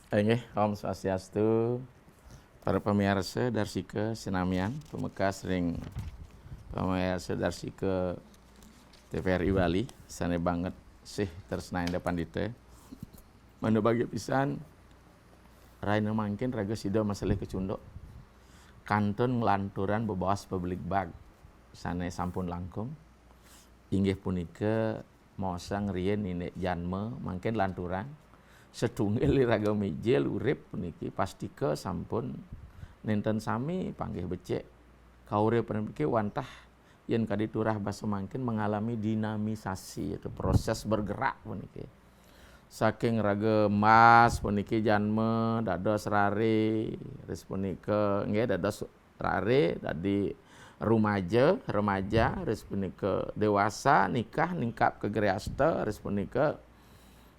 Nggih, Om Swastiastu, para pemirsa Darsika Sinamian, pemekas ring pemirsa Darsika TVRI Bali, sana banget sih tersnain depan dite. Mana bagi pisan raina mangkin raga sido masalah kecundo. Kantun ngelanturan bebawas publik bag sana sampun langkung. Inggih punika mosang rien ini janme mangkin lanturan. Setunggal raga mijil urip puniki pastika sampun nenten sami panggih becek kaure puniki wantah yen kaditurah basa mangkin mengalami dinamisasi itu proses bergerak puniki saking raga mas puniki janme dados rare ris punika nggih dados rare dadi remaja ris punika dewasa nikah ningkap ke griasta ris punika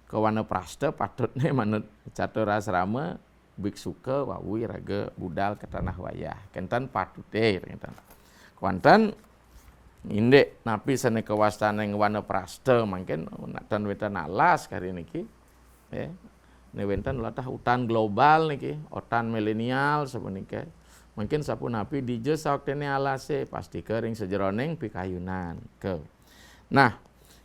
kawana prasta patutnya manut catur asrama biksuka wawi raga budal ke tanah wayah kentan patute kentan kuantan indek napi sane kewastana yang wana prasta mungkin natan wetan alas kari niki ya ne wentan latah utan global niki utan milenial sapunika mungkin sapu napi dije saktene alase pasti kering sejeroning pikayunan ke nah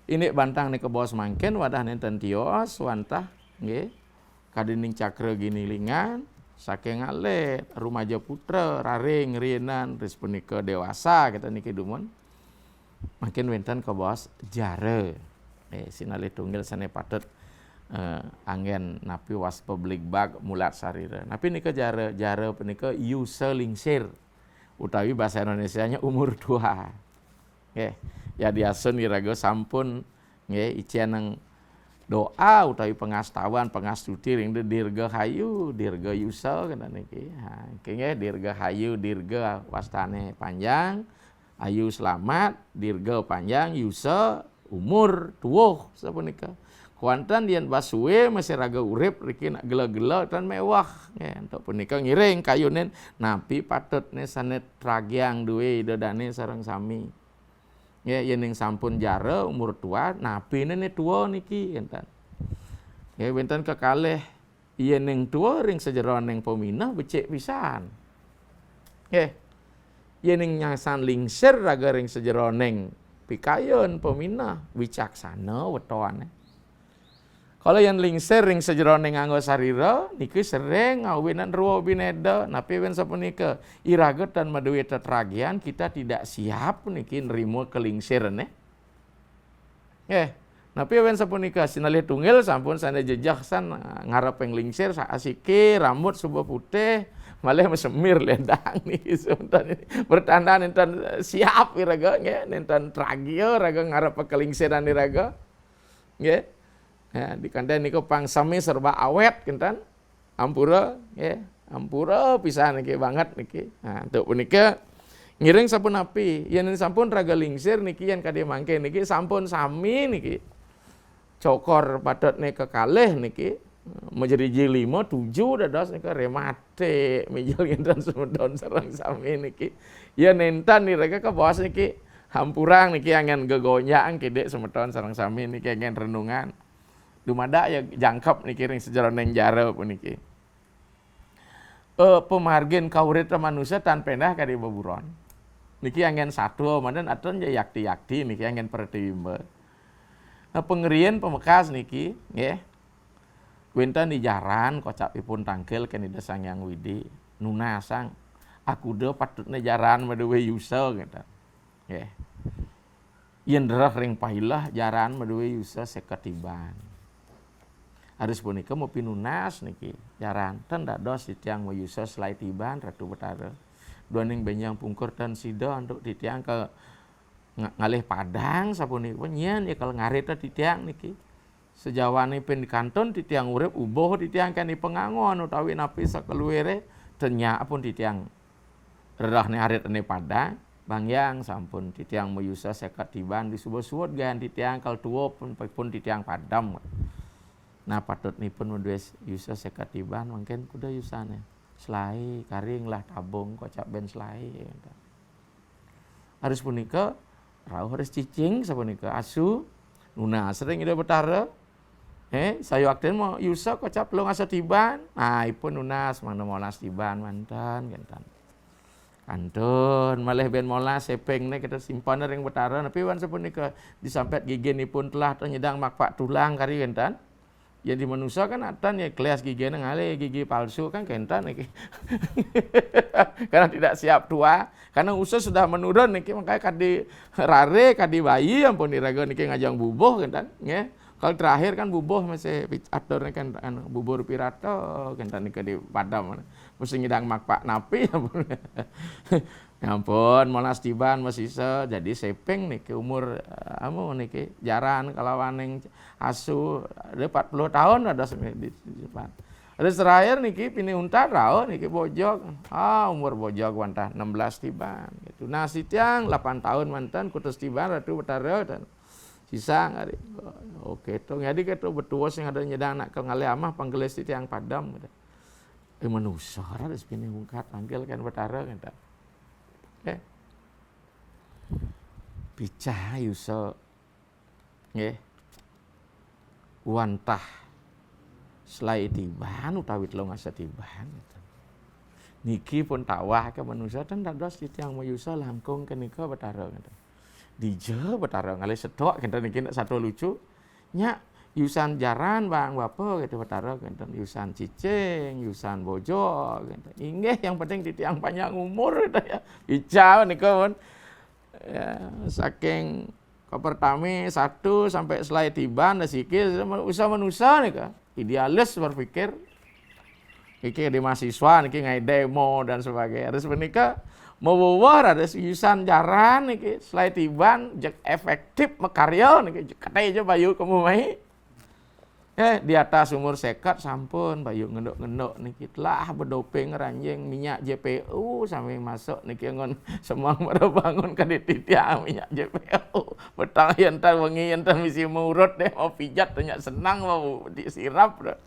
ini bantang nih ke bos mangken wadah nenten tios wantah nggih kadining cakra ginilingan saking alet rumaja putra raring rienan ris punika dewasa kita niki dumun makin wenten ke bos jare sinalih tunggil sane patut angin napi was publik bag mulat sarira napi nika jare punika yusa lingsir utawi bahasa Indonesianya umur tua nggih ya diasun iraga sampun nggih ician doa utawi pengastawan pengastuti ring dirga hayu dirga yusa kana niki ha nggih dirga hayu dirga wastane panjang ayu selamat dirga panjang yusa umur tuwuh sapunika kuantan yen basuwe masih raga urip riki nak gela-gela tan mewah nggih entuk punika ngiring kayunen napi patutne sanet tragyang duwe dodane sareng sami ya yen sampun jare umur tua napine ne tua niki enten ya wenten kekalih yen ning tua ring sejeroning peminah becik pisan nggih yen nyasan lingsir raga ring sejeroning pikayon peminah wicaksana wetoane kalau yang lingsir ring sejeroning anggo sarira niki sering ngawinan ruwa bineda napi wen sapunika iraget dan maduwi tetragian kita tidak siap niki nrimo kelingsirne napi wen sapunika sinalih tunggil sampun sane jejahsan ngarep lingsir saasike rambut subuh putih malah mesemir ledang niki sebentar bertanda nenten siap iraga nggih nenten tragio raga ngarep kelingsiran iraga nggih ya di kanten niku pangsami serba awet kinten ampura ya ampura pisan niki banget niki nah untuk punika ngiring sampun api yen sampun raga lingsir niki yen kadhe mangke niki sampun sami niki cokor patutne kekalih niki menjadi J5 7 dados niki remate mijil kinten sumedon sareng sami niki yen enten nirega ke bos niki hampurang niki angen gegonyang kidek sumedon sareng sami niki angen renungan dumada ya jangkep niki ring sejeroning jare puniki. Pemargin kaurita manusia tan pendah kadi baburon. Niki angin satu mandan aton ya yakti niki angin pertiwimba. Nah pengerian pemekas niki nggih. Winten di jaran kocapipun tangkel ken ida Sangyang Widi nunasang aku de patutna jaran madewe yusa gitu. Nggih. Yen derah ring pahilah jaran madewe yusa seketiban. Harus punika mau pinunas niki jaran ten dados ditiang mayusa selai tiban ratu betara doaning benjang pungkur dan sida untuk ditiang ke ngalih padang sapunika nyen ya kalau ngarit ditiang niki sejawane pen di kanton ditiang urip ubuh ditiang kan di pengangon utawi napi sakeluwere tenya pun ditiang rerahne arit ane padang bangyang sampun ditiang mayusa seketiban disubuh-subuh gan ditiang kal tuwa pun ditiang padam. Nah patut nipun menduwe yusa sekatiban mungkin kuda yusane selai karing lah tabung kocak ben selai harus punika rauh harus cicing sapunika asu nuna sering ida betara Sayo akden mau yusa kocap lo ngasa tiban. Nah, ipun unas mana molas tiban mantan kentan. Kantun malih ben molas sepeng ne kita simpan ring betara tapi wan sapunika disampet giginipun telah nyedang makpak tulang kari kentan. Jadi manusia kan atan ya kelas gigi ngale gigi palsu kan kentan iki. Karena tidak siap tua, karena usia sudah menurun niki makanya kadi rare kadi bayi ampun diraga niki ngajang bubuh kentan nggih. Kalau terakhir kan bubuh masih aturnya kan bubur pirato kentan niki di Padam. Mesti ngidang makpak napi ampun. Ya ampun molas tiban masih jadi sepeng niki umur niki jaran kalawaning asu ada 40 tahun ada di depan. Ada terakhir niki pini untar rao niki bojok. Umur bojok wantah 16 tiban gitu. Nah sitiang 8 tahun mantan kutus tiban ratu betara dan sisa ngari. Oke to ngadi keto betua sing ada nyedang nak ngale amah panggelis sitiang Padam gitu. Manusia ada pini ungkat panggil kan betara kan. Picah yuso nggih wantah selai tiban utawi telo ngasa tiban niki pun tawah ke manusia dan dados titiang mayusa langkung kenika betara dije betara ngale sedok kenten niki satu lucu nya yusan jaran bang bapa gitu betara kenten yusan cicing yusan bojo gitu inggih yang penting titiang panjang umur ya ijau nika pun ya, saking pertama 1 sampai selai tiban dan sikit usah manusia nih kak idealis berpikir iki di mahasiswa niki ngai demo dan sebagainya terus menika mau bawa ada yusan jaran niki selai tiban jek efektif mekarya niki katanya aja bayu kamu mai di atas umur sekat sampun bayu ngendok-ngendok niki telah berdoping ranjing minyak JPU sampai masuk niki ngon semang pada bangun ka dititiang minyak JPU petang yentan wengi yentan misi murut deh mau pijat tanya senang mau disirap dah.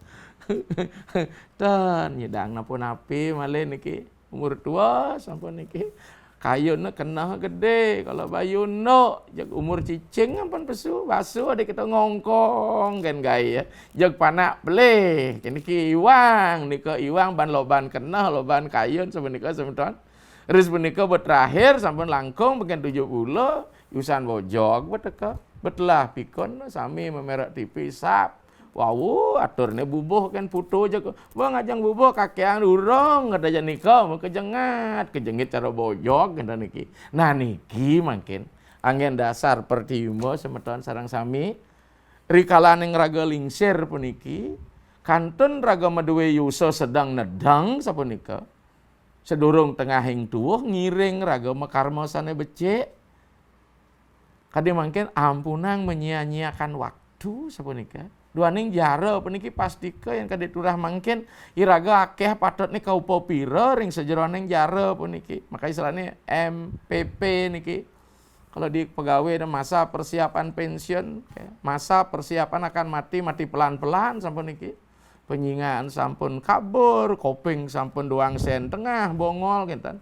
Dan nyedang napun api malih niki umur tua sampun niki kayunna kena gede kalau bayunno jag umur cicing ampun pesu basu ada kita ngongkong kan gaya jag panak beleh kini ki iwang nika iwang ban loban kena loban kayun semenika semeton terus menika terakhir sampun langkung bagian 70 yusan bojog beteka betlah pikon sami memerok TV sap wow aturnya bubuh kan putu aja bang ngajang bubuh kakean urung ada aja nikah mau kejengit cara bojok kan niki nah niki makin angin dasar pertiumo semeton sarang sami rikalan yang raga lingsir puniki kantun raga maduwe yuso sedang nedang sapunika sedurung tengah hing tuh ngiring raga makarmo sana becek kadi makin ampunang menyia-nyiakan waktu sapunika duaning jaro puniki pastika yang kadit turah mangkin iraga akeh patut nih kaupo pira ring sejeroning jaro puniki maka istilahnya MPP niki kalau di pegawai ada masa persiapan pensiun masa persiapan akan mati pelan-pelan sampun niki penyingaan sampun kabur koping sampun 2 sen tengah bongol kinten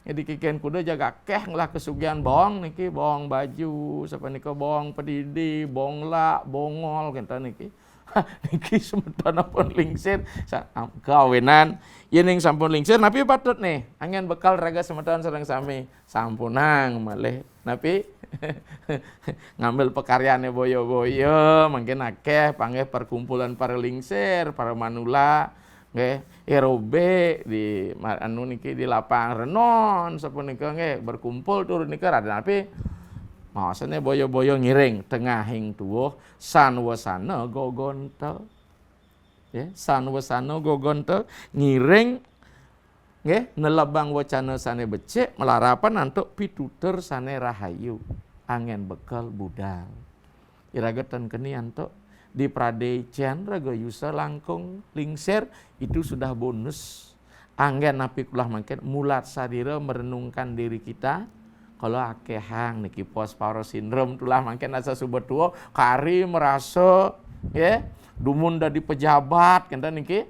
jadi kikian kuda jaga keh ngelah kesugihan bong niki bong baju sapunika bong pedidi bong lak bongol kinten niki niki semeton pun lingsir kawinan yening sampun lingsir napi patut nih angin bekal raga semeton sareng sami sampunang malih napi ngambil pekaryaane boyo-boyo mungkin akeh panggih perkumpulan para lingsir para manula nggih erobe di anu niki di lapang renon sapunika nggih berkumpul turun nika rada napi maksudnya boyo-boyo ngiring tengahing tuwuh sanwasana gogonta ya sanwasana gogonta ngiring nggih nelebang wacana sane becik melarapan antuk pitutur sane rahayu angin bekal budal iragetan keni antuk di pradecian raga yusa langkung lingsir itu sudah bonus angin napi kulah makin mulat sadira merenungkan diri kita kalau akehang niki post-paro syndrome tulah makin asa subet tua kari merasa ya dumun dari pejabat kenta niki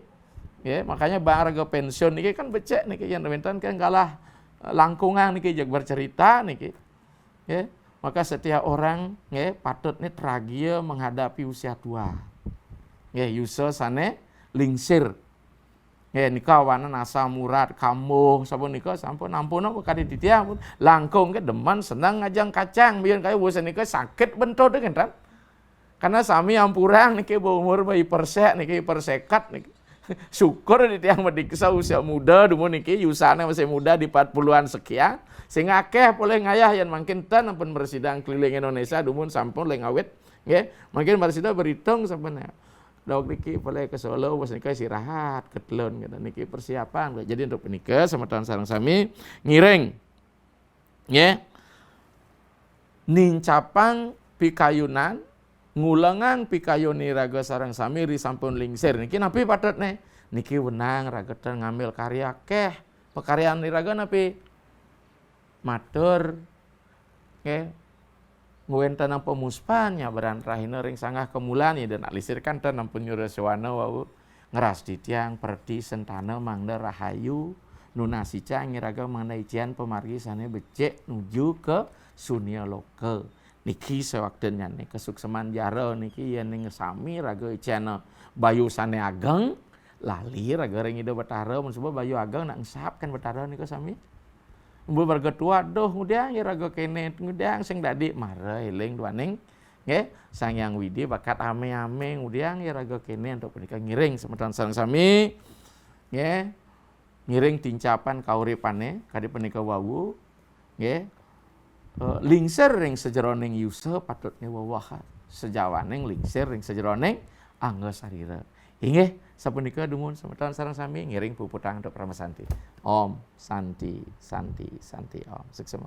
ya makanya bang raga pensiun niki kan becek niki yang rementan kan kalah langkungan niki jag bercerita niki ya maka setiap orang ya patut nih tragia menghadapi usia tua Nggih yusa sane lingsir. Nggih nika wanen asam urat kamuh sampun nika sampun ampun kadi titiang langkung ke demen seneng ngajang kacang biyen kaya wis nika sakit bentod kan. Karena sami ampurang niki umur bayi persek niki persekat niki. Syukur di tiang mediksa usia muda dumun niki yusane masih muda di 40-an sekian sehingga akeh boleh ngayah yang makin ten ampun bersidang keliling Indonesia dumun sampun le ngawit nggih makin bersida berhitung sampun dok niki boleh ke Solo wis nika istirahat ketelun gitu niki persiapan jadi untuk menikah sama tahun sareng sami ngiring nggih nincapang pikayunan ngulengan pikayuni raga sareng sami ri sampun lingsir niki napi patutne niki wenang ragetan ngambil karya keh pekaryaan raga napi matur nggih nguwenten nang pemuspan nyabaran rahina ring sangah kemulan ya dan alisirkan ten ampun nyureswana wau ngeras ditiang perdi sentana mangda rahayu nunasica ngiraga mangda ijian pemargi sane becek nuju ke sunia loka niki sewaktunya nih kesukseman jaro niki yen ning sami raga icana bayu sane ageng lali raga ring ida betara mun sebab bayu ageng nak ngesapkan betara nika sami umbu warga tua doh ngudang ya raga kene ngudang sing dadi mare eling duaning nggih sang yang widi bakat ame-ame ngudang ya raga kene untuk punika ngiring semeton sareng sami nggih ngiring tincapan kauripane kadi punika wau nggih lingsir ring sejeroning yusa patutnya wawahan sejawaning lingsir ring sejeroning angga sarira inggih sapunika dumun semeton sareng sami ngiring puputang untuk Rama Santi Om Santi Santi Santi Om sukses.